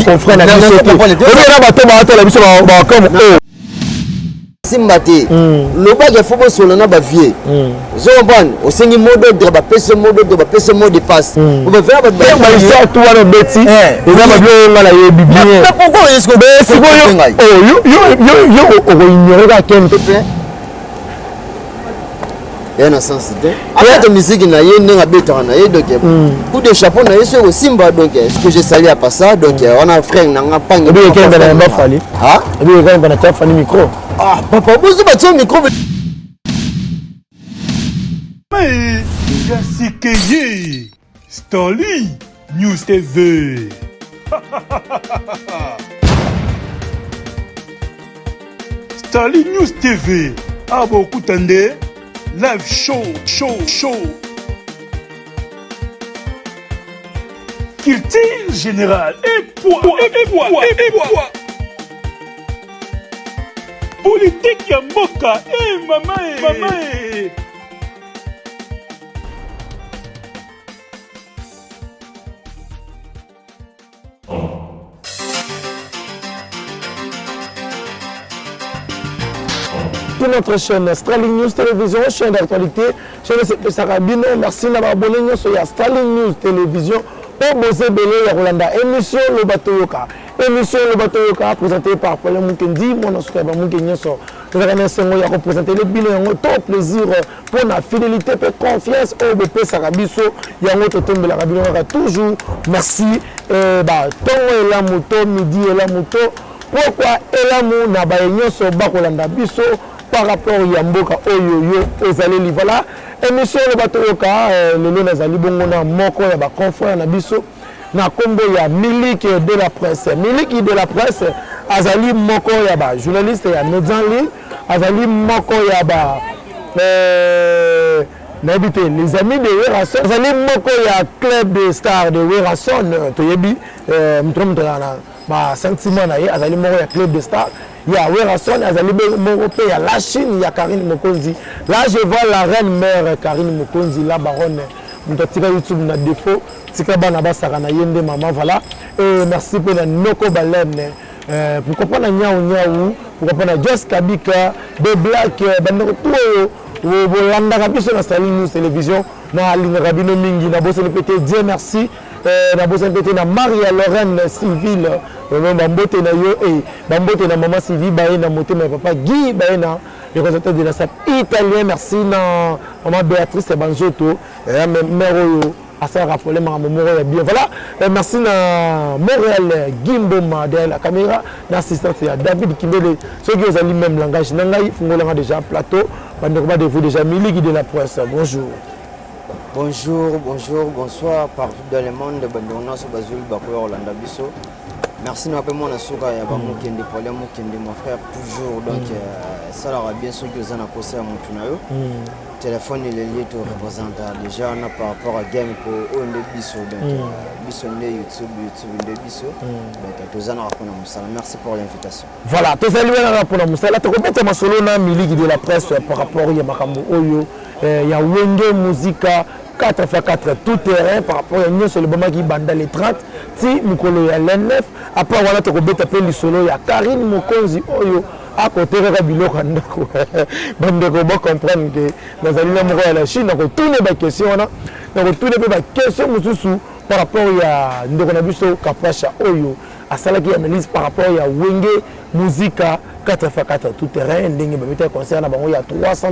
confrère na biso te on bato bato la biso ba comme simbati le bas de football sur le na ba vieux zomban au sengi modo de ba pese modo de ba pese mot de passe on va faire ba histoire tout wana beti et na ba bio ngala ye bibien pourquoi est-ce que c'est yo ignorer ka ken et dans sens de avec de musique na ye nga beta na ye donc coup de chapeau na ye sur au simba donc ce que je salue à pas ça donc on a frère na nga panga bien ken bana ba fali ah bien ken bana ta fali micro ah papa vous ba ton micro mais Yasikeye Stanley News TV Stanley News TV ah beaucoup tendez live show culture générale et poids politique ya mboka mama notre chaîne Starling News Télévision, chaîne d'actualité, chaîne de Sarabino, merci d'avoir abonné sur Starling News Télévision. Pour bosser belé ya Rolanda émission le bateau yoka présenté par Paul Mukendi mon subscriber Mukendi so nous allons essayer de représenter le bilan tout plaisir pour la fidélité et confiance au BP Sarabiso ya notre tombe la rabino toujours merci ton la moto midi la moto pourquoi elamu na ba nyonso ba Rolanda biso par rapport à mboka oyo ezali voilà émission le bateau yoka lelo nazali bongo na moko ya ba confrère na biso na kombo ya Miliki de la presse azali moko ya ba journaliste ya médias en ligne azali moko ya ba n'habité les amis de Werason azali moko ya club de stars de Werason toyebi mtromtana ba sentiment na ye azali moko ya club de stars ya Werason azali moko pe ya la Chine ya Karine Mokonzi là je vois la reine mère Karine Mokonzi la baronne mutatika YouTube na défaut tika bana basaka na yende maman voilà et merci pour la Noko Balene pourquoi pas na nyau pourquoi pas na Just Kabika de Black bandoko tout bolanda kabiso na Starling News Télévision na ligne rabino mingi na bosse le pété Dieu merci na bosse le pété na Maria Lorraine Civile bambote na yo et bambote na maman Sylvie bae na moté na papa Guy bae na le résultat de la SAP italien merci na maman Béatrice Banzoto et mère à ça rappeler ma maman bien voilà merci na Montréal Gimboma derrière la caméra l'assistant c'est David Kimbele ceux qui ont même langage nangai fungolanga déjà plateau bandeko de vous déjà Miliki de la presse bonjour bonsoir partout dans le monde bandona so bazul bakoya Rolanda biso merci na pe mona suka ya ba mukende pole mukende mon frère toujours donc ça la bien sûr que zana kosa mutu na yo téléphone il est lié au représentant déjà on a par rapport à game pour onde biso donc biso ne YouTube de biso donc tozana rapona musala merci pour l'invitation voilà tozali wana rapona musala to kopeta masolo na Miliki de la presse par rapport ya makambo oyo ya wenge muzika 4x4 tout terrain par rapport à nous sur le moment qui banda les 30 si mukolo ya l9 après voilà to kobeta pe lisolo ya Karine Mokonzi oyo à côté de biloko ndako bandeko ba comprendre que nazali na moko ya la Chine ko tourner ba question wana ko tourner ba question mususu par rapport ya ndeko na biso Kaprasha oyo asalaki analyse par rapport ya wenge muzika 4x4 tout terrain ndenge ba concert na bango ya $300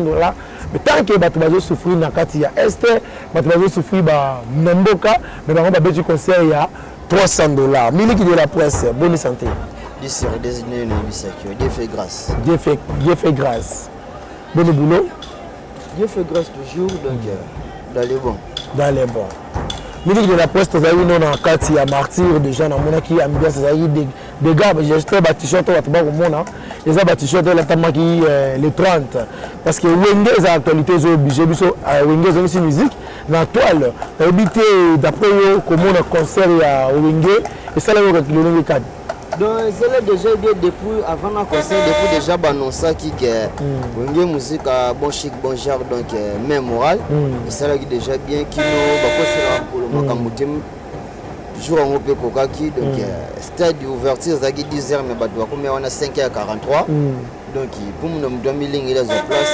mais tant que bato bazo souffrir na kati ya est bato bazo souffrir ba namboka mais bango ba beti concert ya $300 Miliki de la presse bonne santé Dieu désigné une bisakio Dieu fait grâce Dieu fait grâce bon boulot Dieu fait grâce toujours donc dans les bons Miliki de la presse tozali non na kati ya martyr déjà na monaki ambiance tozali des gars j'ai acheté ba t-shirt bato ba komona eza ba t-shirt la tamaki le 30 parce que wenge za actualité zo obligé biso wenge zo ci musique na toile habité d'après yo komona concert ya wenge et ça là yo kilomètre 4 donc c'est déjà bien depuis avant le concert depuis déjà annoncé que wenge musique bon chic bon genre donc même moral et ça là déjà bien kino ba ko sera pour le makambo jour en Opé Kokaki, donc stade d'ouverture, ça 10h, mais on a 5h43. Donc, pour nous, nous avons mis la place.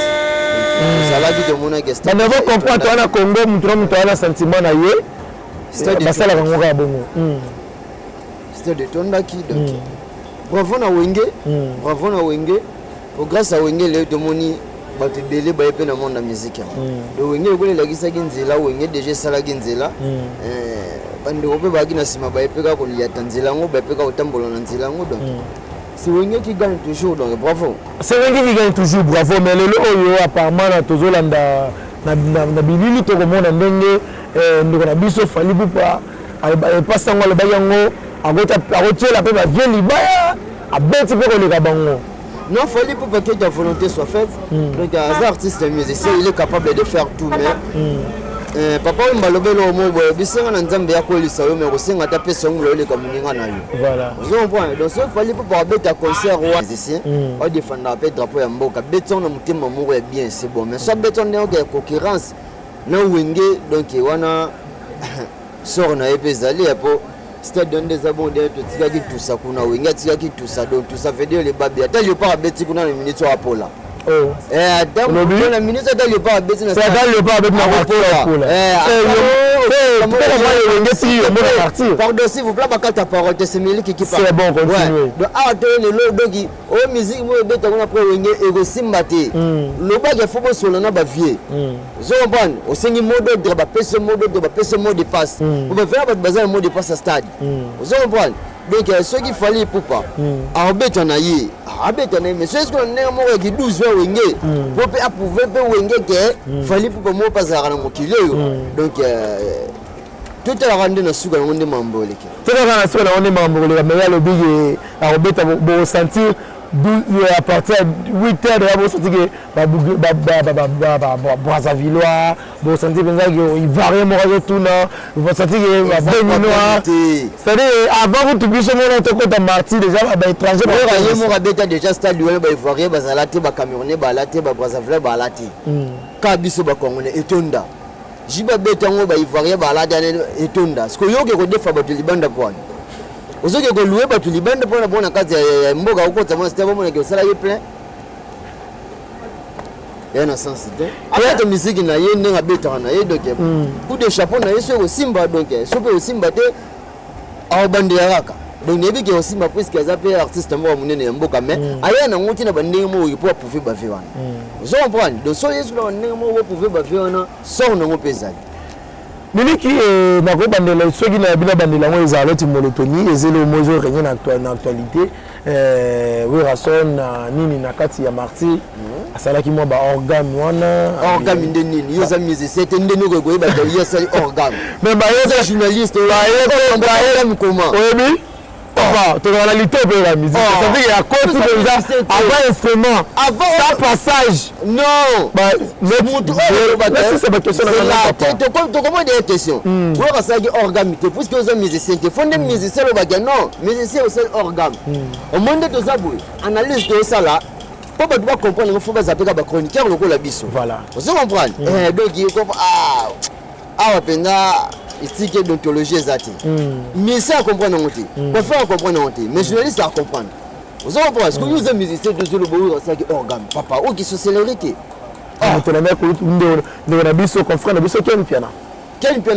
Ça va dire que mon agent. Mais vous comprenez, on a Congo, nous avons un sentiment à y stade de stade de Tondaki. Donc, bravo na Wenge. Bravo na Wenge. Grâce à Wenge, les demoni. Bato belé ba epé na monde la musique. Donc Wenge ko le lagisa ginzela Wenge déjà sala ginzela. Bande ko ba gina sima ba epé ka ko liya tanzela ngo ba epé ka otambola na nzela ngo donc. C'est Wenge qui gagne toujours donc bravo. C'est Wenge qui gagne toujours bravo mais le oyo apparemment na tozolanda na bilili to ko mona ndenge ndeko na biso fali pupa pas sango le bayango agota agotiela pe ba vie libaya abeti pe ko le kabango. Non, il faut pour que la volonté soit faite. Donc, un artiste et musicien, il est capable de faire tout. Mais papa, il m'a levé le mot, il s'est rendu compte qu'il s'est tapé son mot, il est comme une voilà. Donc, il fallait pour avoir un concert ou un musicien, on défend un drapeau à Mboka. Béton, on est bien, c'est bon. Mais soit béton, il y a une concurrence. Non, Wenge, donc, on a sort na epezali pour stade donne des abonnés tout ça kuna winga tigaki tout ça donc tout ça veut dire les babi ata yo pas beti kuna le ministre wa pola ata la ministre ata yo pas beti na ça ata yo pas beti na pola pardon s'il vous plaît bakata parole c'est Meli qui parle c'est bon continuer donc ata le donc o musique mo beta kuna pour winga ego simbate le baga faut pas solo na ba vie zo bon o sengi modo de ba pese modo de ba pese mot de passe on va faire ba bazar mot de passe à stade zo bon donc ce qu'il fallait pour pas arbeta na yi arbeta na mais c'est ce qu'on est mo qui 12 heures winga pour peut approuver pe winga que fallait pour mo passer à na mokile yo donc tout est rendu dans suka on est mambo leke tout est rendu suka on est mambo leke mais le big arbeta bo sentir à partir de 8h de la sentir que Brazzavillois bon sentir que il varie mon tout là vous sentir que Béninois c'est-à-dire avant vous tout biche mon autre côté Marty déjà étranger il mon rabeta déjà stade lui ba ivoirien ba zalate ba camerounais ba laté ba Brazzaville ba laté ka biso ba congolais etonda jiba beta ngo ba ivoirien ba laté etonda ce que yo ke ko defa ba libanda kwa ozoke ko louer ba libanda pona bona kazi ya mboga uko tama c'était bon que ça là est plein et na sensité après de musique na yende nga beta na yedo ke coup de chapeau na yeso ko simba donc so pe simba te a bande yaraka donc nebi ke simba puisque ça peut artiste mo munene mboka mais aya na ngoti na bande mo yi pour pouvoir ba vivre zo comprendre donc so yeso na bande mo pouvoir ba vivre so na mo pesali Nini qui na ko bandela soki na bina bandela ngo ezalo ti molotoni ezelo mozo renye na actualité Werason nini na kati ya Marty asalaki mo ba organe wana organe nini yoza mise c'était ndeni ko ba ya sali organe mais ba yoza journaliste ba ya comment oui papa to la réalité pour la musique ça veut dire à côté de ça avant instrument avant ça passage non bah mais c'est pas question de comment des questions pour ça ça organe puisque aux musiciens qui font des musiciens le bagage non musiciens au seul organe au monde de ça analyse de ça là pour pas doit comprendre il faut pas zapper ba chroniqueur le la biso voilà vous comprenez donc il comprend penga éthique d'ontologie exacte mais ça comprendre monter pour faire comprendre monter mais journaliste à comprendre vous comprenez ce que nous sommes musiciens de le beau ça qui organe papa ou qui sont célébrité to na mec de na biso confrère na biso quel piano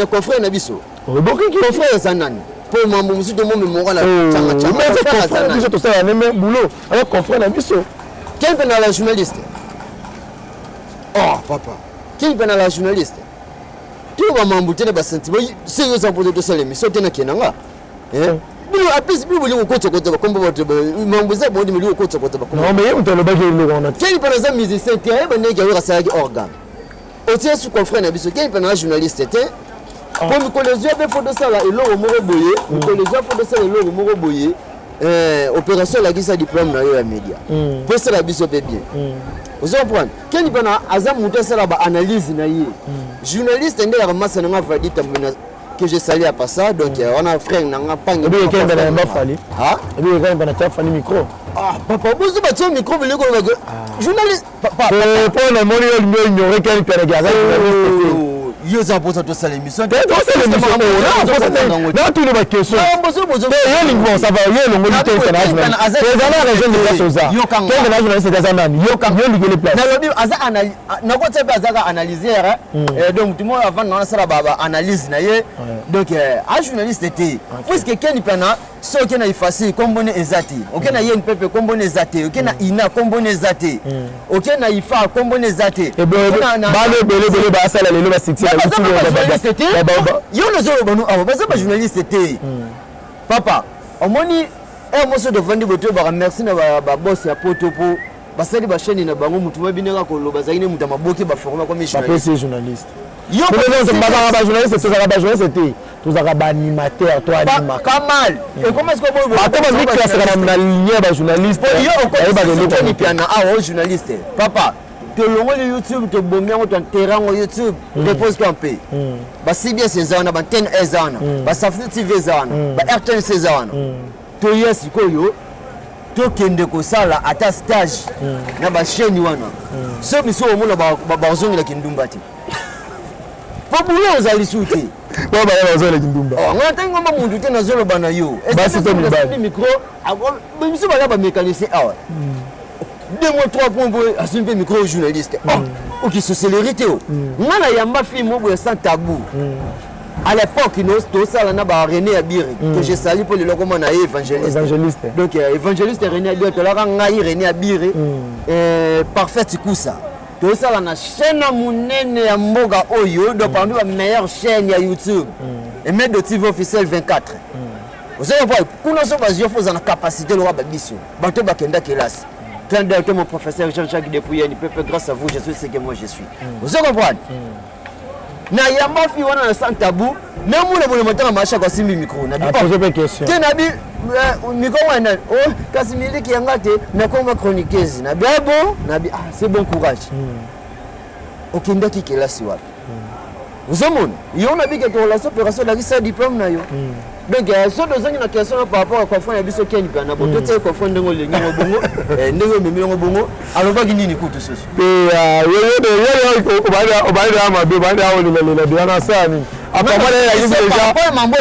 confrère na biso boki qui confrère ça nani pour mambo musu de mon mémoire la changa biso to ça même boulot avec confrère na biso quel piano la journaliste papa quel piano la journaliste tout va m'embouter ba sentiment c'est yo ça poser de ça l'émission tena kenanga bilo apis bilo ko kotso ba kombo ba mambuza bo ndimi ko kotso ba non mais on te le bagage le on a quel par exemple musicien te ba ne ga ça qui organe o tie su confrère na biso quel par journaliste te pour me colléger be fo de ça là et lo mo boye me colléger fo de ça et lo mo boye opération la gisa diplôme na yo ya média pour ça la biso be bien vous comprenez quel bana azam muté ça là ba analyse na yi journaliste ndé ya massa na vadi tambina que je salue à pas ça donc on a frère na panga bi ke bana ba fali bi ke bana ta fali micro papa bozo ba tio micro bi ko journaliste papa pour le moni yo ignorer quel père gaza Yo za posa to ça l'émission. Dans cette émission, dans tous les questions. Bon, ça va, yo longo lité international. Les ana région de Kasoza. Quel est journaliste des anani? Yo ligue les places. Na lobi aza analyse, na ko tsepe aza analyser donc tout le monde avant na sala baba analyse na ye. Donc un journaliste était puisque Ken Pena so Ken na ifasi kombone ezati. OK na yen pepe kombone ezati. OK na ina kombone ezati. OK na ifa kombone ezati. Et bon, bale ba sala lelo ba sixi. Yo le zolo banu awo baza ba journaliste était. Papa, au moni un morceau de vendre boto ba merci na ba boss ya potopo. Basali ba chaîne na bango mutu mabineka ko lo bazali ne mutu maboki ba forma comme journaliste. Yo ba journaliste c'était tous araba animateur toi animateur. Kamal. Et comment est-ce que vous attends mais qui sera na ligne ba journaliste. Yo ba le piano ah journaliste. Papa te longo le YouTube te bomia ton terrain au YouTube repose campé. Ba CBS ezana ba 10 ezana ba Safari TV ezana ba RTN ezana. To yes koyo to kende ko sala ata stage na ba chaîne wana. So miso omona ba zongi la kindumba ti. Populo ozali suti. Ba bazole la kindumba. Oh ngona tango ma mundu te na zolo bana yo. Est-ce que le micro miso ba ba mécanicien ah. 2 mois 3 points pour assumer micro journaliste. Oh, qui se célérité. Ngana yamba film mo sans tabou. À l'époque, nous ça là na ba René Abiri que je salue pour le logement na évangéliste. Donc évangéliste René Abiri to la ngai René Abiri parfait kusa. To ça là na chaîne munene ya mboga oyo do parmi la meilleure chaîne ya YouTube. Et mettre de TV officiel 24. Vous savez pas, kuna so ba yo faut en capacité le raba biso. Bato bakenda kelasi. Plein de mon professeur Jean-Jacques Depouyen, grâce à vous, je suis ce que moi je suis. Vous comprenez? Na yamba fi wana sans tabou, même moi le matin marcher kwa simbi micro. Na pas poser question. Tenabi micro wana oh kasimili ki yangate na koma chroniqueuse. Na bien bon, na bi c'est bon courage. Okenda ki kelasi wapi? Vous comprenez? Yo na bi que relation opération la ça diplôme na yo. Donc so dozangi na question par rapport à confond ya biso Ken Pena boto te confond ndengo lengi bongo ndengo memelo bongo aloba nini kutu soso yo obali ama be bali awo le biana sani après moi là il déjà mambo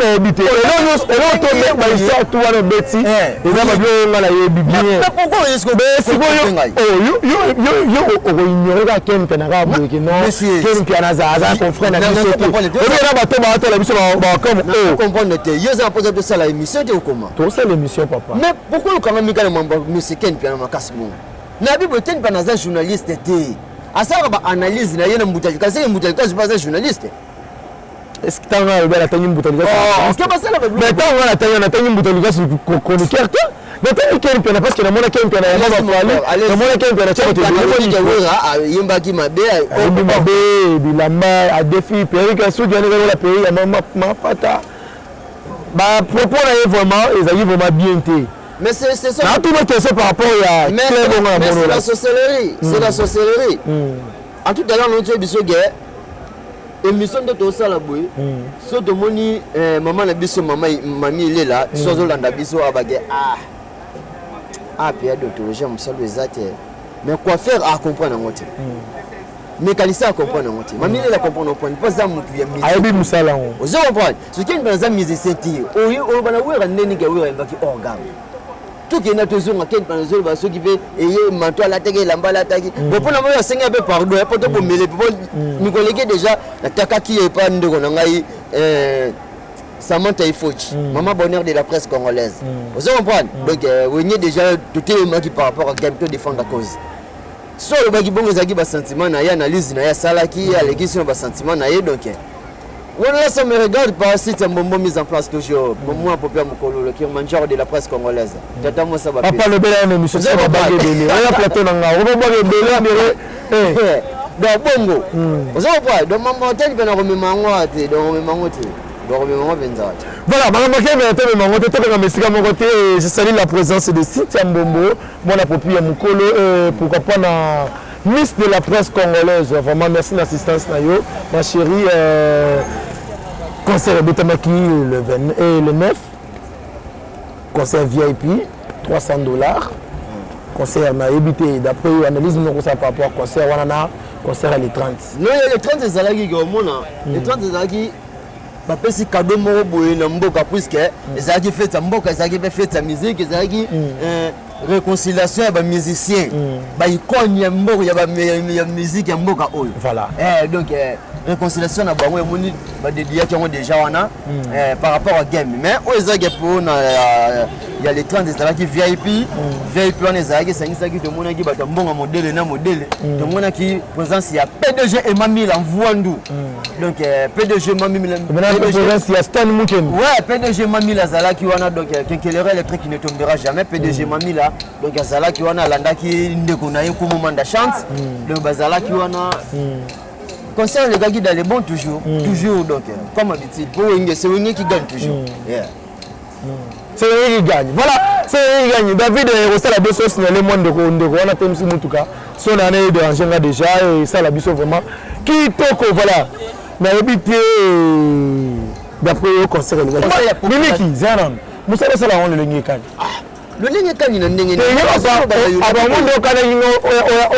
na habité elo to me ba histoire to wana beti eza ba bio ngala ye bibien pourquoi est-ce que yo ignorer ka Ken Pena ka bloquer non Ken Pena za ton frère na biso on ba to ba la biso comme comprendre te yo za poser de ça la émission te comment to ça l'émission papa mais pourquoi quand même Mika mambo monsieur Ken Pena makasi mo na bibo Ken Pena za journaliste te asaka ba analyse na yena mbutali kasi mbutali kasi pas journaliste est-ce que tu as la tani mbutali kasi est-ce que ça la mais tu as la tani mbutali kasi chroniqueur toi mais tu Ken Pena parce que na mona Ken Pena ya mama fali na mona Ken Pena chako te yimba ki mabe bilamba a défi perika soki ane la pays ya mama pata ba propos na vraiment ezali vraiment bien té. Mais c'est ça. Tout le question par rapport à c'est la sorcellerie. C'est la sorcellerie. En tout à l'heure, nous avons dit que émission de tout ça la bouille. So de moni maman la biso mamie il est là. Sozo landa biso abage Pierre docteur j'aime ça les athées. Mais quoi faire à comprendre en côté. Mais Kalissa à comprendre en côté. Mamie elle a comprendre point pas ça mon puis Ayebi musala on. Vous comprenez. Ce qui est dans un musicien ti. O bana wera neni ga wera mbaki organe. Tout qui est na toujours à Ken Pena ba so qui veut et manto la tege lamba la tagi bon pour na mo senga be pardon et poto pour mêler pour mi collègue déjà la takaki et pas ndeko na ngai Samantha Ifochi maman bonheur de la presse congolaise vous comprenez donc on est déjà tout est qui par rapport à Gamto défendre la cause so le bagi bongo zaki ba sentiment na ya analyse na ya salaki ya legation ba sentiment na ye donc voilà, ça me regarde par site un moment mis en place toujours. Moi, Popia Mokolo, qui est manager de la presse congolaise. J'attends moi ça va. Papa le bel ami, monsieur, ça va baguer belé. On a plateau dans la. On va baguer belé. Donc bongo. Vous avez pas. Donc maman, tu peux nous remettre mango, tu dois remettre mango, tu dois remettre mango benzat. Voilà, maman, qui veut te mango, tu peux me mesika mon côté. Je salue la présence de site Mbombo, moi la Popia Mokolo, pourquoi pas na Miss de la presse congolaise. Vraiment merci l'assistance nayo, ma chérie. Concert Betamaki le 9, concert VIP, $300. Concert na évité d'après analyse nous ça par rapport au concert on a concert à les 30. Non, les 30 ezalaki ke omona les 30 ezalaki bapesi cadeau moko boye na mboka puisque ezalaki fête ya mboka ezalaki mpe fête ya musique ezalaki réconciliation ya bamusicien baikone ya mboka ya musique ya mboka oyo Voilà. Donc réconciliation na bango emoni badédiaki yango déjà wana par rapport à game mais oyo ezalaki mpona ya les 30 ezalaki VIP wana ezalaki esangisaki tomonaki bato ya mbongo modele na modele tomonaki présence ya PDG Emamila Mvwandu donc PDG Emamila présence ya Stan Muken. ouais PDG Emamila azalaki wana donc Kenkelero électrique qui ne tombera jamais PDG Emamila donc azalaki wana alandaki ndeko na ye komomanda chance donc bazalaki wana concert les gars qui dans les bons toujours donc comme habitude pour c'est Wenge qui gagne toujours c'est lui qui gagne voilà c'est lui qui gagne David c'est la biso signaler moi ndeko on a temsi mutuka son année de ranger déjà et ça la biso vraiment qui toko voilà mais habité d'après le concert les gars Mimiki Zenan Moussa ça la on le lingi kan le ligne kani na ndenge ni abantu kana yino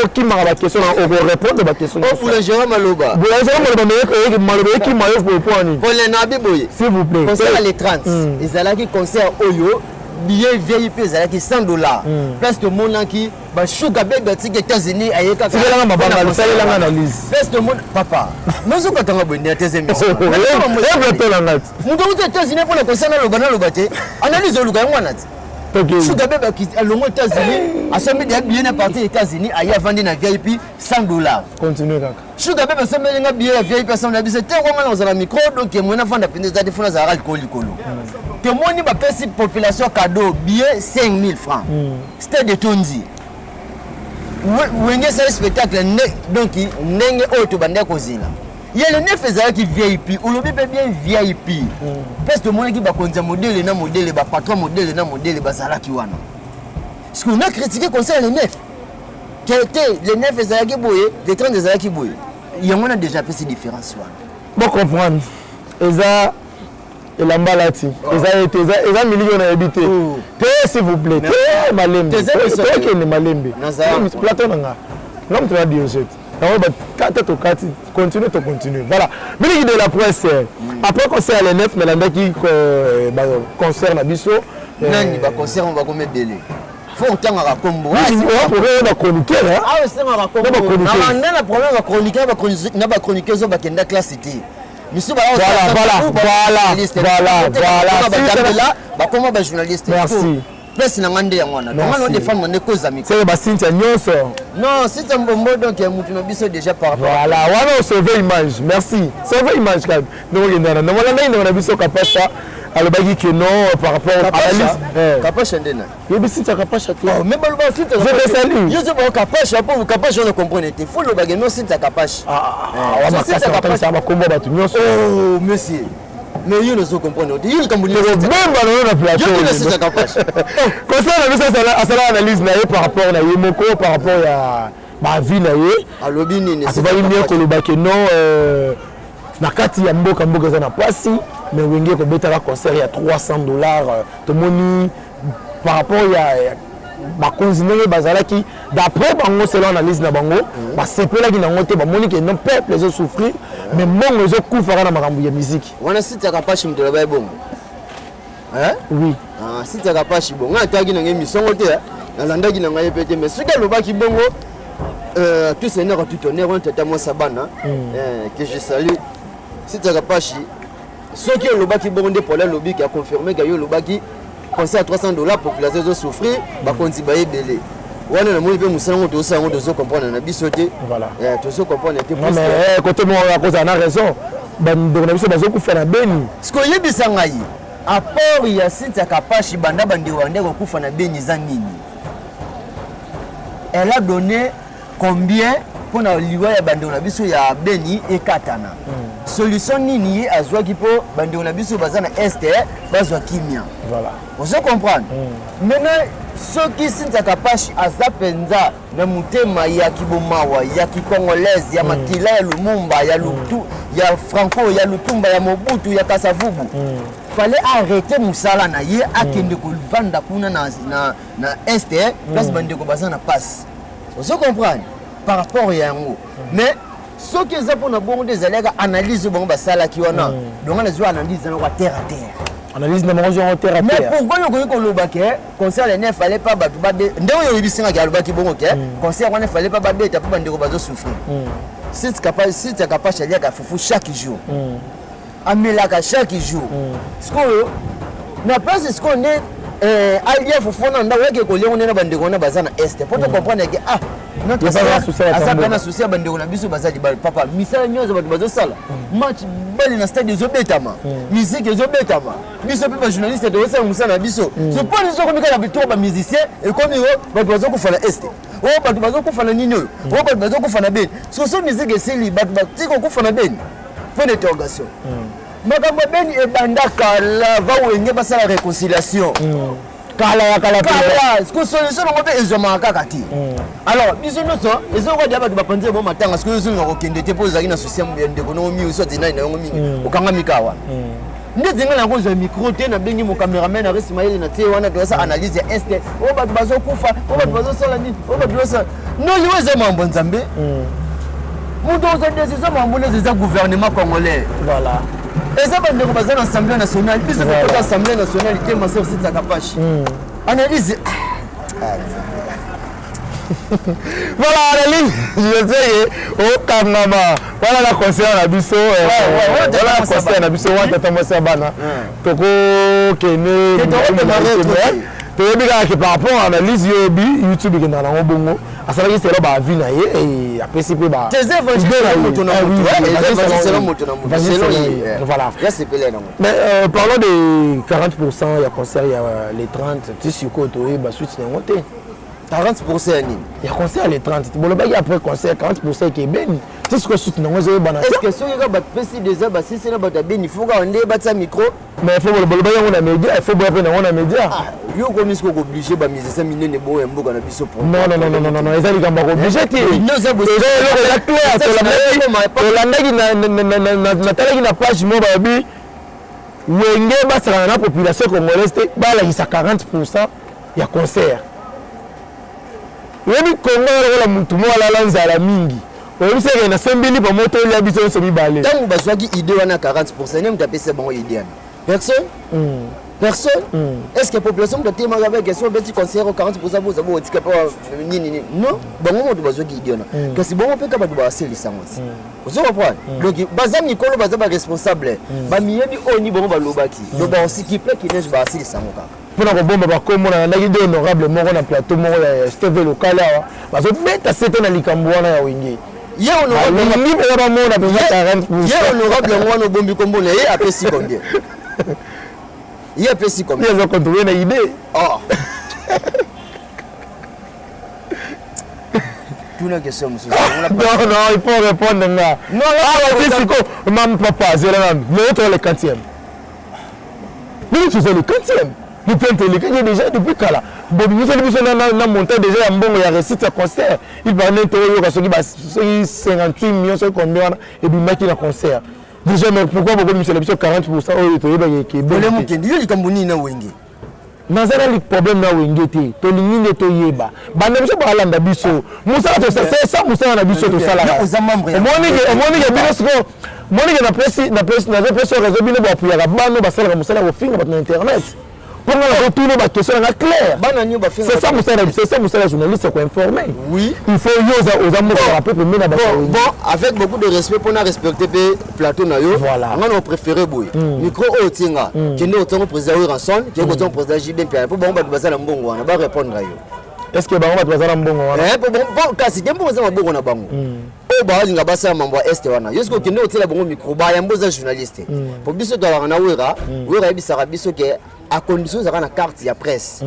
okimaka ba question o répondre ba question pour le Jérôme Maloba mais Maloba qui mayo pour point pour les nabi boye s'il vous plaît concert les 30 ezalaki concert oyo billet VIP ezalaki $100 place to monaki ba shuga bebe tiki États-Unis ayeka c'est là mabanga salela nga analyse place to mon papa mozo katanga bonne tezemi mundo uze États-Unis pour le concert na lobate analyse oluka ngwana ti Sugar Bebe qui est aux États-Unis, a sommet des billets parti aux États-Unis, a y a vendu un VIP $100. Continue donc. Sugar Bebe sommet des billets VIP $100. C'était vraiment dans un micro donc mon enfant de pénétrer des fonds à alcool. Que moi ni pas payé population cadeau billet 5 000 francs. C'était de Tonzi. Wenge c'est spectacle donc nenge auto bande kozina. Il y a le 9 ezalaki VIP, ou le bien VIP. Parce que moi qui va konza modèle na modèle ba patron modèle na modèle bazalaki wana. Parce qu'on a critiqué concert le 9. Quel était le 9 ezalaki boye, les 30 ezalaki boye. Il y a a déjà fait ces différences wana. Bon comprendre. Eza elambalati. Eza million na habité. S'il vous plaît. Malembe. Teke malembe. Plateau nanga. L'homme tu vas dire je. Continue. Voilà. Mais il de la presse. Après concert les 9, mais là qui concert na biso. Nani ba concert on va comme délai. Faut autant à combo. On va chroniquer hein. Ah c'est ma combo. Na problème va chroniquer na ba chroniquer zo ba kenda classe cité. Monsieur voilà. Ba comment ba journaliste. Merci. Place na ngande ya mwana. Normalement des femmes on cause amis. C'est ba Cynthia Nyonso. Non, c'est un bombo donc mutu na biso déjà par rapport. Voilà, on a sauvé image. Merci. Sauvé image quand même. Donc on a biso kapasa alobaki que non par rapport à la liste. Kapasha ndena. Yebi Cynthia kapasha toi. Mais balba Cynthia. Je te salue. Yo zo kapasha pour vous kapasha on comprend était. Faut le bagage non Cynthia kapasha. On va passer ça va combo batu Nyonso. Oh monsieur. Mais il ne se comprend pas. Il comme les même dans la plateau. Je ne sais pas capable. Comme ça on a vu ça la analyse par rapport à Yemoko par rapport à ma vie na ye. A lobby ni c'est pas mieux que le bac non na kati ya mboka za na pasi mais wenge ko betala concert ya $300 to moni par rapport à ba konzinere bazalaki d'après bango selon analyse na bango ba sepelaki na ngote ba moni que non peuple les souffrir mais mbongo les kufara na makambo ya musique wana sita kapashi mtola ba bongo hein oui sita kapashi bongo ataki na ngemi songo te na landaki na ngai pete mais sika lobaki bongo tout seigneur tout honneur on tata moi sabana que je salue sita kapashi soki lobaki bongo de pour la lobby qui a confirmé que yo lobaki concert à $300 population zo souffrir ba konti ba ebele wana na moni pe musango to sango to zo comprendre na biso te voilà to zo comprendre te non mais côté moi à cause na raison bando na biso bazo kufa na beni ce que yebisa ngai apport ya Cynthia Kapashi banda bandi wande ko kufa na beni za nini elle a donné combien pour na liwa ya bando na biso ya beni ekatana solution nini azwaki po bando na biso bazana este bazwa kimia voilà vous comprendre maintenant ceux qui Cynthia Kapashi azapenza na mutema ya kibomawa ya kikongolaise ya makila ya Lumumba ya Lutu ya Franco ya Lutumba ya Mobutu ya Kasavubu fallait arrêter musala na ye akende ko vanda kuna na este place bande ko bazana passe vous comprendre par rapport à yango mais ce qui est pour na bongo des allègues analyse bon ba sala ki wana donc on a joué analyse na terre à terre analyse na mango en terre à terre mais pourquoi yo ko lobake concert ne fallait pas ba ndeko yo bisinga ki alobaki bongo ke concert ne fallait pas ba beta pa ndeko bazo souffrir si tu es capable chalia ka fufu chaque jour amelaka chaque jour ce qu'on na pas ce qu'on est allié fufu na ndako yake ko leo na bandeko na bazana est pour te comprendre que ah notre ça peine associé bandeko na biso bazali papa misala nyozo bato bazo sala match bali na stade zo betama musique zo betama biso pe ba journaliste de ça musala biso je pense que comme ka bitu ba musicien et comme yo bato bazo ko fala est o bato bazo ko fala nini o bato bazo ko fala ben so musique eseli bato batiko ko fala ben point d'interrogation makambo ben e bandaka la va wenge basala réconciliation kala ce que solution ngo pe ezoma kaka ti alors biso noso ezoko dia bato bapanze bo matanga ce que zo ngo kende te po zaki na social media ndeko no mi so tina na ngo mingi okanga mikawa ndzinga na ngozo micro te na bengi mo cameraman na Ismail na te wana dosa analyse ya est o bato bazo kufa o bato bazo sala nini o bato bazo no liweze mambo nzambe muto zo décision mambo les gouvernement congolais voilà. Et ça va nous représenter l'Assemblée nationale. Puis c'est pour l'Assemblée nationale qui est ma soeur Sita Kapachi. Analyse. Voilà, analyse. Je sais, au Kanama. Voilà la concert à Bisso. Voilà la concert à Bisso. On t'attend moi ça bana. Toko Kene. Tu par rapport à l'analyse YouTube qui est dans la bongo. À ça c'est là bas vie na et après c'est pas tes évangélistes voilà mais parlons des 40% il y a concert il y a les 30 tu sais quoi toi bah suite c'est monté 40% ni il y a concert les 30 bon le bail après concert 40% qui est ben tu sais quoi suite non est-ce que si on va passer déjà bah si c'est là bah ben il faut qu'on ait battu micro mais il faut le bail on a média il faut bien on a média yo comme est-ce qu'on obligé ba musicien minene bo emboka na biso pour non ezali kamba obligé te non c'est la clair la talaki na page mo ba bi wenge ba sala na population congolaise ba la 40% ya concert yebi Congo la mutu mo la lanzala mingi oyebi seke na sembeli pa moto ya biso so mibale tangu bazwaki idée wana 40% nem tapese bango idée personne est-ce que la population doit être avec question de conseiller 40% vous avez dit que non bon on doit jouer idée que si bon on peut capable de passer les sangs vous comprenez donc bazam Nicolo bazam responsable ba miyebi oni bon ba lobaki donc ba aussi qui plaît qui neige ba passer les sangs pour la bombe ba comme on a nagi honorable moko na plateau moko ya Steve local là bazo beta c'était na likambo wana ya wenge ye honorable ngwana bombi kombo na ye apesi combien il y a pessi comme ils ont contrôlé une idée oh tout la question monsieur non il faut répondre là non c'est quoi maman papa c'est là l'autre le 40e nous tu sais le 40e nous tentons les gagner déjà depuis quand là bon nous sommes monté déjà un bon il y a récit de concert il va nettoyer parce que 58 millions c'est combien et puis mettre le concert déjà mais pourquoi beaucoup monsieur le 40% au toyeba qui bon le mukendi yo likamboni na wenge nazala li problème na wenge te to lingine to yeba bana biso ba landa biso musa to c'est ça musa na biso to sala omoni ke bino siko moni ke na presse réseau bino ba puya bano ba sala musala ko finga ba na internet pour la retourner ma question na clair c'est ça musala journaliste ko informer oui il faut yoza aux amours rappeler pour mena ba bon avec beaucoup de respect pour na respecter plateau na yo on a préféré boy micro otinga kende otongo président Wilson kende otongo président JB Pierre pour bon ba basala mbongo wana ba répondre yo est-ce que bango ba basala mbongo wana bon kasi dembo za mbongo na bango o ba linga basala mambo est wana yesko kende otela bango micro ba yamboza journaliste pour biso to wana wera ebisaka biso ke à condition d'avoir une carte de presse.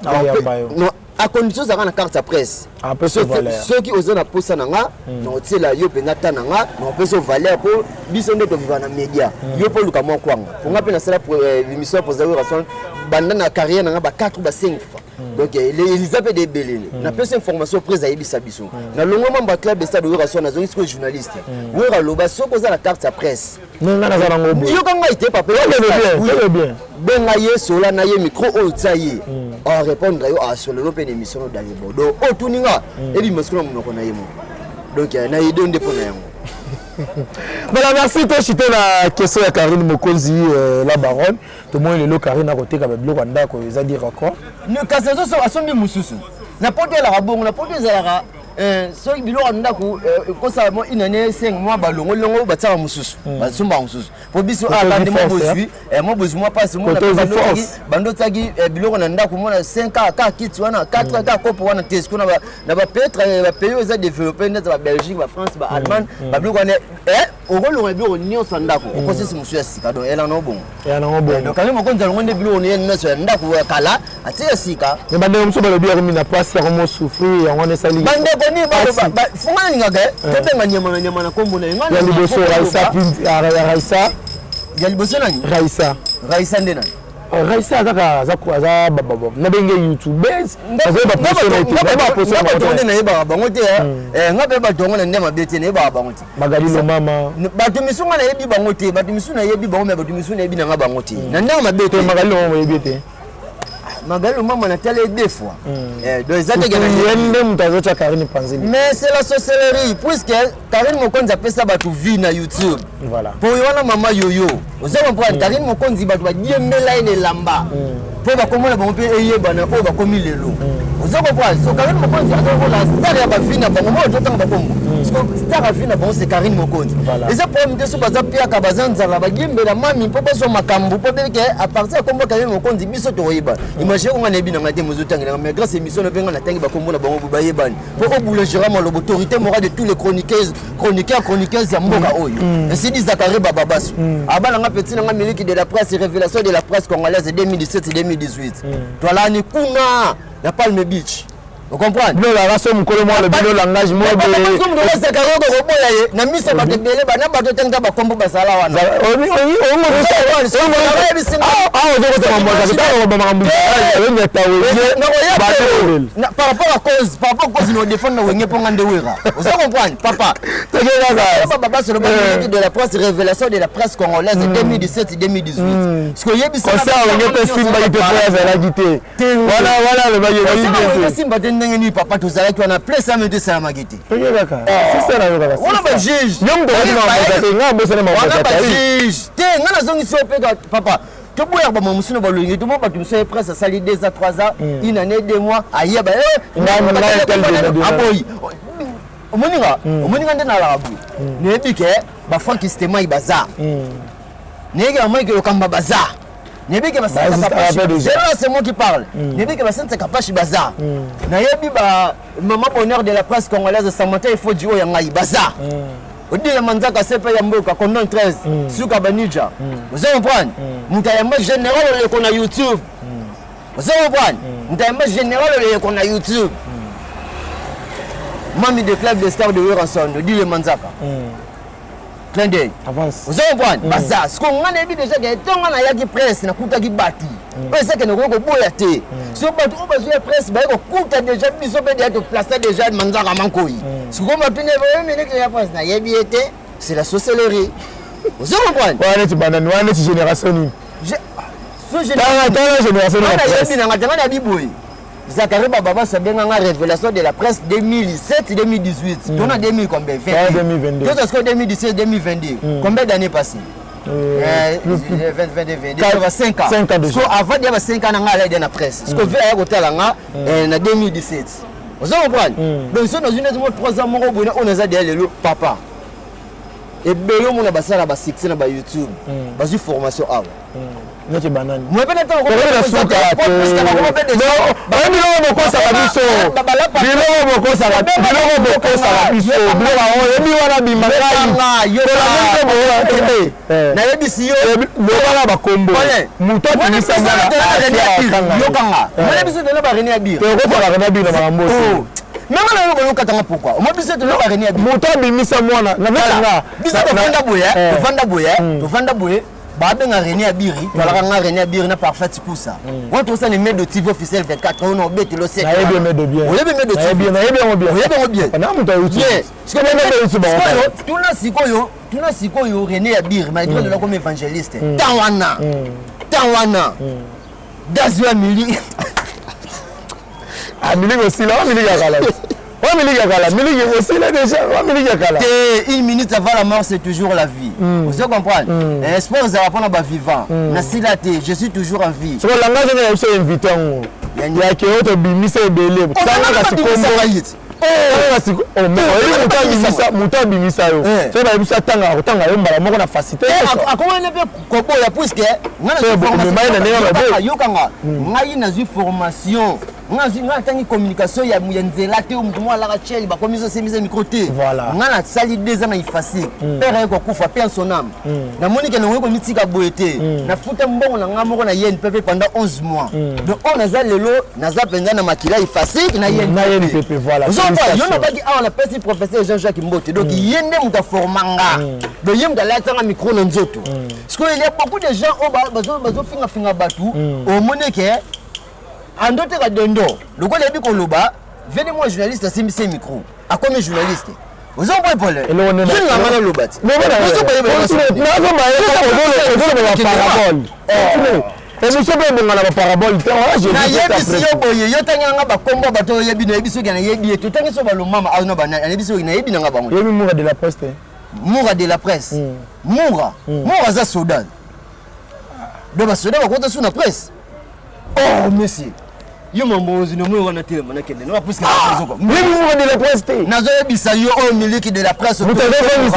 Non, à condition d'avoir une carte de presse. Ceux qui osent la poste nanga, non c'est la yo penata nanga, non peut se valer pour bisonde to vivre dans média. Yo pour lukamwa kwanga. Pour ngapena sala pour émission pour zawe rason banda na carrière nanga ba 4 ou ba 5 fois. donc ils appellent des belés na pesa information prise ayebisa biso na longo membre club de stade oyo na zongi ko journaliste oyo loba soko za la carte à presse non na za ngo yo kanga ite papa yo bien benga ye sola na ye micro o tsaye on répondre yo à sur l'open émission dans les bodo o tuninga et bi masukuna munoko na ye mo donc na idée ndeko na yango. Voilà, merci toi chité la question ya Karine Mokonzi la baronne tout le monde le Karine à côté comme bloc anda ko za dire quoi ne kasezo so asombi mususu na pote la rabongo na pote za so bilo anda ko ça mo inane 5 mois balongo longo batsa mususu basumba mususu po biso abande mo bosui mo bosu mo passe mo na bando tsagi bilo na ndako mo na 5 ka kit wana 4 ka kopo wana tesco na ba petre ba pays za développer na ba Belgique ba France ba Allemagne ba bilo wana ogolonga bilo nyo sandako ko sisi musu ya sika donc ela no bon donc quand même ko nzalo ngonde bilo ne na so ndako kala atia sika mais bande musu ba lobi arimi na place ya mo souffrir ya ngone sali bande ko ni ba fungana ninga ke to benga nyama na kombo na ngana ya liboso Raisa Pinti Raisa ya liboso nani Raisa ndena Raisa za baba na benge YouTubers azoba poso na yeba bango te ngabe ba tongo na ndema bete na yeba bango te magalilo mama bato misunga na yebi bango te bato misuna yebi bango me bato misuna yebi na nga bango te na ndema bete magalilo mama yebi te magalilo mama na télé deux fois donc ezate ke yende mutazo cha Karine Panzili mais c'est la sorcellerie puisque Karine Mokonzi apesa bato vie na YouTube voilà pour yona mama yoyo ozo pour Karine Mokonzi bato ba diembela ine lamba pour ba komona ba mpe eyeba na o ba komi lelo ozo comprendre so Karine Mokonzi azo la star ya ba vie na bango mo to tanga ba kombo star ya vie na bango c'est Karine Mokonzi et ça pour me so baza pia ka bazanza ba diembela mami po so makambu po beke à partir kombo Karine Mokonzi biso to yeba imagine on a bien ngate mozo tanga mais grâce émission na benga na tangi ba kombo na bango ba yebani pour oboulogera mo l'autorité morale de tous les chroniqueuses ya mboka oyo ainsi dit Zachary Bababasu abana nga petit nga miliki de la presse révélation de la presse congolaise 2017-2018 toi ni kunga na Palm Beach vous comprenez non la race mukolo mo le bilo langage mo be Zachary ko boya ye na miso ba tebele ba na ba to tenga ba kombo basala wana par rapport à cause nous défendre wenge ponga ndewera vous comprenez papa Baba sur le ministre de la presse révélation de la presse congolaise 2017-2018 ce que yebisa ça wenge pe simba ite pour la guité voilà le baye simba ndenge papa tozalaki wana place à mettre ça magité c'est ça la on a juge nyom de nga bosa na on a juge te nga nazongi si opeka papa to boya ba musuna ba longi to ba tu so presse sali 2 à 3 ans une année 2 mois ayeba aboyi omoninga ndena la abu ne bike ba franki sistema ibaza nege amai ke okamba baza nebike ba santa kapashi c'est moi qui parle nebike ba santa kapashi baza na yebi ba maman bonheur de la presse congolaise Samantha il faut dire ya ngai baza odile manzaka sepa ya mboka kondon 13 suka banija vous comprenez mutayamba général le kona YouTube vous comprenez mutayamba général le kona YouTube mami de club de star de Weranson odile manzaka plein d'œil avance vous comprenez baza ce qu'on a dit déjà que tonga na yaki presse na kutaki bati c'est que ne ko boya te so batu ko bazo presse ba ko kuta déjà biso be de placer déjà manzaka mankoi ce qu'on m'a tenu mais que la presse na yebi été c'est la sorcellerie vous comprenez ouais tu banane ouais tu génération so génération na yebi na ngata na biboy Zachary Bababasu benga nga révélation de la presse 2017-2018 on a 2000 combien 2022 parce que 2017-2022 combien d'années passées 5 ans parce que avant il y a 5 ans dans la presse parce que vers à côté là en 2017 vous comprenez donc si dans une 3 ans on a derrière le papa et béyo mon basala ba succès na ba YouTube bazu formation avant neti banani moi peut-être ko la suka non bilo mo ko sala biso bilo mo ko sala biso bilo wa yebi wana bi makai yo la na yebi si yo lo bala ba kombo muto ni sanga yo kanga moi yebi so de la ba reni abi ko ko ba reni abi na mambo même na yo katanga pourquoi moi biso de la ba reni abi muto bi misa mwana na metanga biso to vanda boye to vanda boye Babenga René Abiri, Tolaranga René Abiri na parfait Poussa. On trouve ça les mails de TV officiel 24 on obet le sec. Na bien mais de bien. On est bien de bien, bien. On est bien. On a monté YouTube. Ce que tout na sikoyo René Abiri malgré le comme évangéliste. Tawana. Dazwa Mili. Ah Mili aussi là, Mili Yakala. Mili Yakala aussi là déjà. Mili Yakala. Une minute avant la mort, c'est toujours la vie. Vous comprenez? Espoir, vous allez apprendre à vivant. Je suis toujours en vie. C'est le langage que je suis invité. Il y a qui autre bimise belé. Muta bimisa yo. C'est pas bimisa tanga yo mbala moko na facilité. Comment on appelle kobo ya puisque ngai na formation. Nga tangi communication ya nzela te mutu mwa la cheli ba komiso semise micro te. Nga na sali 2 ans na ifasi. Père ko kufa pe son âme. Na monique na ngoko mitika boete. Na futa mbongo na nga moko na yen pepe pendant 11 mois. Donc on a lelo naza penza na makila ifasi na yen pepe voilà. Yo na baki a on appelle professeur Jean-Jacques Mbote. Donc yende muta formanga. Donc yem da la tanga micro na nzoto. Parce qu'il y a beaucoup de gens bazo finga batu au monique en d'autres cas d'endo, le quoi les bi koloba, venez-moi journaliste à ces micro. À combien journaliste? Vous en voyez pas là. Je n'ai pas le lobat. Vous parabole. Et nous sommes dans la parabole. Je n'ai pas de la presse. Moura za soda. De la soda, on compte sur la presse. Oh, monsieur. Yo mambozi no mwe wana tele manake ndio plus que la mimi mwa de la presse nazo yebisa yo o miliki de la presse mutazofoni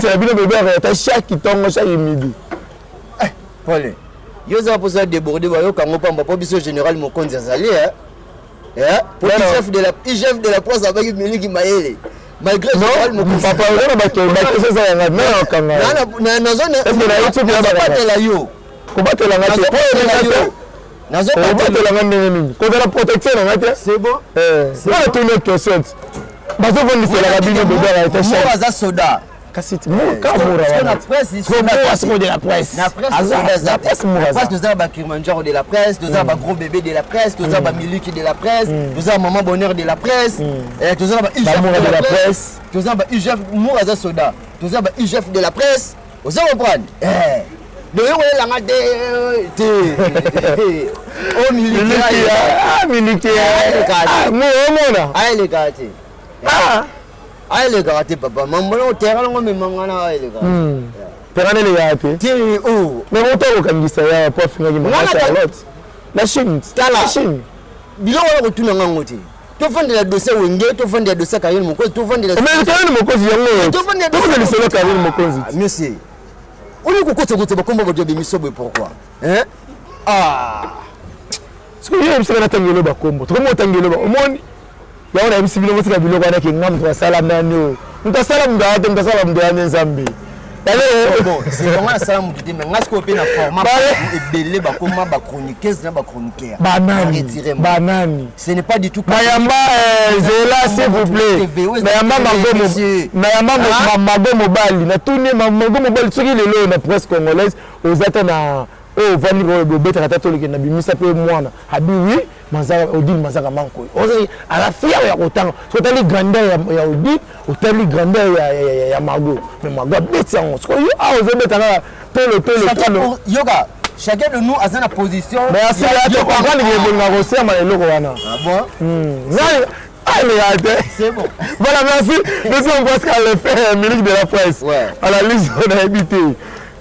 c'est la bino bébé ta chaque tongo chaque midi Paul yo za posa déborder ba yo kango pamba po biso général Mokonzi azali pour le chef de la presse avec miliki mayele malgré général Mokonzi papa on ba ke ça ya na kanga na zone est la yo combattre la ngate la protection c'est bon c'est tourner question bazo vendre c'est la rabine de bébé était cher za soda kasiti kamura la presse de la presse la presse nous avons Kilimanjaro de la presse nous avons gros bébé de la presse nous avons Miliki de la presse nous avons maman bonheur de la presse nous avons de la presse nous avons IGF Mouraza soda nous avons IGF de la presse vous allez comprendre de yo la ngade oh miliki mona le gâté le gâté papa maman au terrain ngo me mangana le gâté terrain le gâté ti oh mais on t'a okangisa ya pas finga Charlotte la Chine bilo wala kutuna ngoti to fondé la dossier wenge to fondé la dossier Karine Mokonzi to fondé la mais Karine Mokonzi yango to fondé la dossier Karine Mokonzi monsieur on est côté bakomba bojo bimisobo pourquoi hein ce que je me suis tangelo bakombo to mo tangelo ba omoni ya ona bisi bilo motika bilo kwana ke ngam to sala nani o sala mngate mtasala mndane nzambe bon c'est comment ça me dit mais ngasko pe na format ebele bakoma ba chroniqueuse na ba chroniqueur banani ce n'est pas du tout Mayamba Zela s'il vous plaît Mayamba Magomo Bali na tourner Magomo Bali soki lelo na presse congolaise aux atana oh vani ko betaka tatolike na bimisa pe mwana habi oui mazaka Odile mazaka manko ozo à la fière ya kotanga totali grandeur ya Odile totali grandeur ya Mago mais Mago beti en so yo a ozo betaka tolo yoga chacun de nous a sa position merci à toi comprendre que bonga rosia ma eloko wana ah bon c'est bon voilà merci nous sommes Pascal le ministre de la presse à la liste on a habité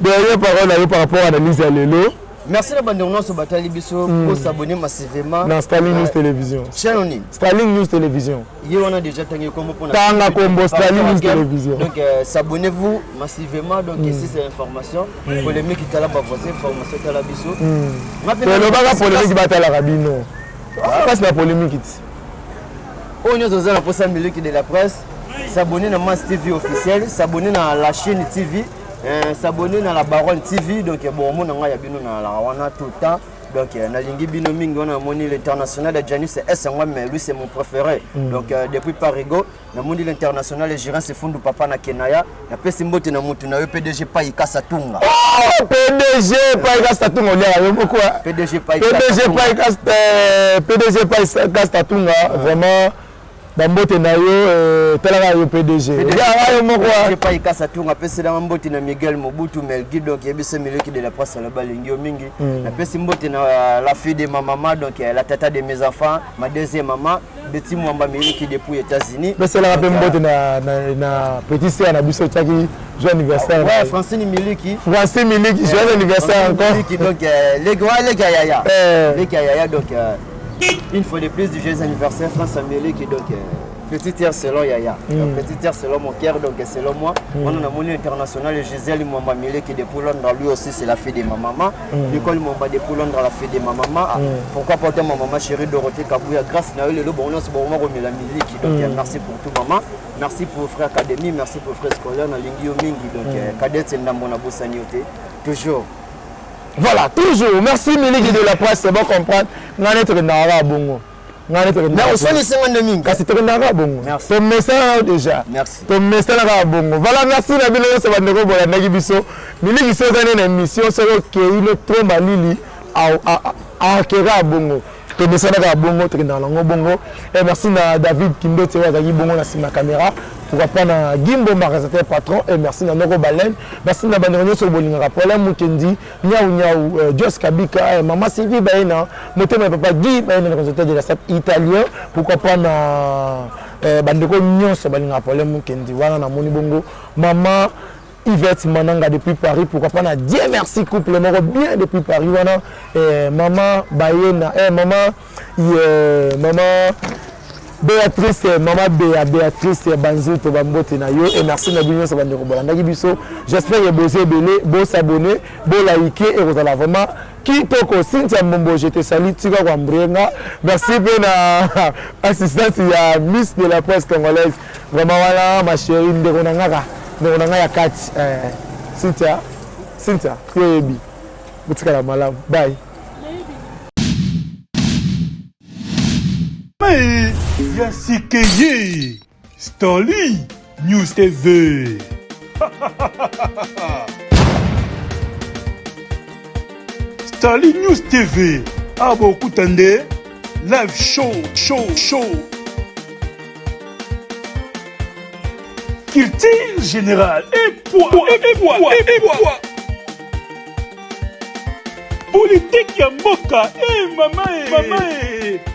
derrière parole par rapport à l'analyse à l'élo. Merci de banderonnance au Batali Bisso pour s'abonner massivement dans Starling News Télévision. Chaîne Starling News Télévision. On a déjà tangué comme pour Tanga Combo Starling News Télévision. Donc s'abonnez-vous massivement donc ici c'est l'information. Polémique qui t'a la bavoisée information t'a la Bisso. Le baga polémique qui bat la rabino. Passe la polémique. On est dans la poste de la presse. S'abonner à Mass TV officiel, s'abonner à la chaîne TV. S'abonner à la Baronne TV donc bon mon nga ya bino na la wana tout temps Donc nalingi bino mingi on a moni l'international de Janus c'est moi mais lui c'est mon préféré. Donc depuis Parigo na moni l'international gérant c'est Fundu Papa na Kenaya na pesi mbote na mutu na PDG pa ikasa tunga. Oh PDG pa ikasa tunga on a beaucoup. PDG pa ikasa tunga vraiment Bambote na yo telaka yo PDG. Ya yo moko je pas ikasa tunga pesi na mbote na Miguel Mobutu Melgi donc yebise miliki de la presse la balingi mingi. Na pesi mbote na la fille de ma maman donc la tata de mes enfants, ma deuxième maman, Betty Mwamba miliki depuis États-Unis. Mais c'est la mbote na petit sœur na biso taki joyeux anniversaire. Ouais, Francine Miliki. Francine Miliki, joyeux anniversaire encore. Miliki donc les gars yaya. Les gars yaya donc une fois de plus du joyeux anniversaire France Amélie qui donc petit tiers selon Yaya, petit tiers selon mon cœur donc selon moi. On a mon international Gisèle Mwamba Milé qui depuis Londres lui aussi c'est la fille de ma maman. L'école Mwamba depuis Londres la fille de ma maman. Pourquoi porter ma maman chérie Dorothée Kabouya grâce à le bon on se bon remet la musique donc merci pour tout maman. Merci pour frère académie, merci pour frère scolaire na lingio mingi donc cadette ndambo na bosanioté toujours. Voilà, toujours. Merci Miliki de la presse, c'est bon comprendre. On est très nara bongo. On est très nara. Mais on les secondes de mingi. C'est très nara bongo. Merci. Ton message déjà. Merci. Ton message nara bongo. Voilà, merci la bille c'est bandeko bola nagi biso. Miliki c'est une émission c'est que il trop malili à kera bongo. Ton message nara bongo très nara bongo. Et merci à David Kindo Tsewa zagi bongo na sima caméra. Pourquoi pas na Gimbo Marazateur patron et merci à Noko Balen, merci à Bandonio sur Bolinga, Paula Mukendi, Niaou, Jos Kabika, Maman Sylvie Baena, Motema Papa Guy, Baena, le consultant de la SAP italien, pourquoi pas na Bandeko Nyon sur Bolinga, Paula Mukendi, voilà, na Monibongo, Maman Yvette Mananga depuis Paris, pourquoi pas na Dieu merci couple moro bien depuis Paris, voilà, Maman Baena, Maman Béatrice, maman Béatrice Banzuto Bambote na yo et merci na bino ça va ndeko bolanda biso. J'espère que vous abonnez, vous s'abonner, vous liker et vous allez vraiment qui toko Cynthia Mbombo je te salue tika kwa mbrenga. Merci pour la assistance ya Miss de la presse congolaise. Vraiment voilà ma chérie ndeko nanga ya kati Cynthia yebi. Butika la malamu. Bye. Yasikeye Stanley News TV. Stanley News TV. Abo Kutande live show. Culture générale et poids. Politique ya mboka, maman.